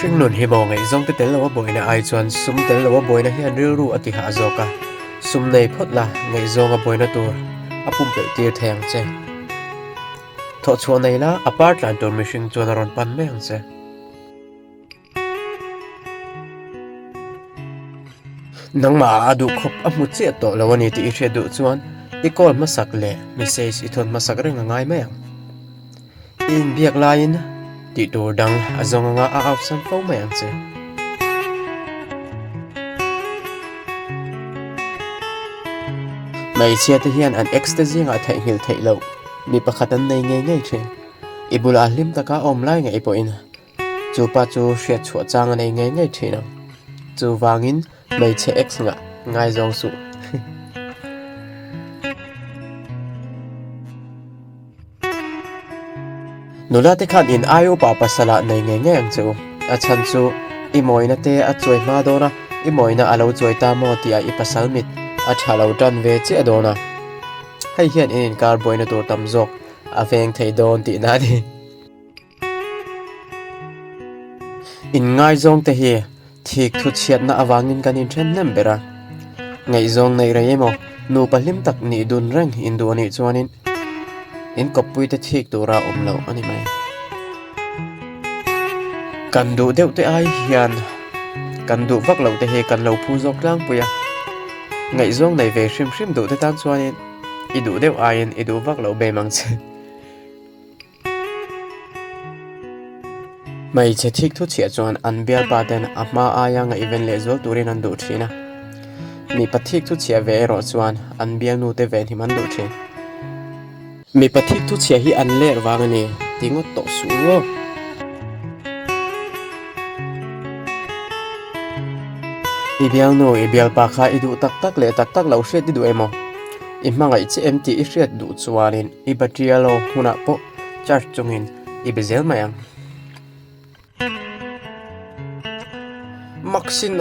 Mihring nun hi bo ngai zong te tel lawa boina ai chuan sum tel lawa boina hian rilru ati ha zoka sum nei photla ngai zonga boina tur apum pe tir theng che tho chuan nei la apart lan tur mihring chuan ron pan meng che nangma adu khop amu che to lawani ti hre du chuan ikol masak le message ithon masak renga ngai me in biak lain ti tur dang azong nga a option fo me ang che mai chia te hian an ecstasy nga thai hil thai lo mi pakhatan nei nge nge the ibula lim taka om lai ngai po in chu pa chu hriat chhu chang nei nge nge the na chu wangin mai che ex nga ngai zong su nula te khan in ayo pa pasala nei nge nge ang chu a chan chu imoina te a choi ma do na imoina alo choi ta mo ti a ipasal mit a thalo tan ve che dona hay hian in kar boina tur tam jok a veng thei don ti na ni in ngai zong te hi thikthu chhiat na awangin kanin then nem bera ngai zong nei re emo nu palim tak ni dun reng in du ani chuanin in kopui te thik tura omlo ani mai kan du deuh te ai hian kan du vak lo te he kan lo phu jok lang puya ngai zong nei ve hrim hrim du te tan chuanin i du deuh ain i du vak lo be mang che mai che thikthu chhia chuan an bial pa ten ama aya nga event le zol turin an du thina mi pa thikthu chhia ve ro chuan an bial nu te ven himan du thin mi pa thikthu chhia hi an ler wangani tingot to su ro ibial no ibial pa kha idu tak tak le tak tak lo hret di du emo i mangai che empty i hret du chuanin i batrialo huna po charge chungin i bezel mayang maxin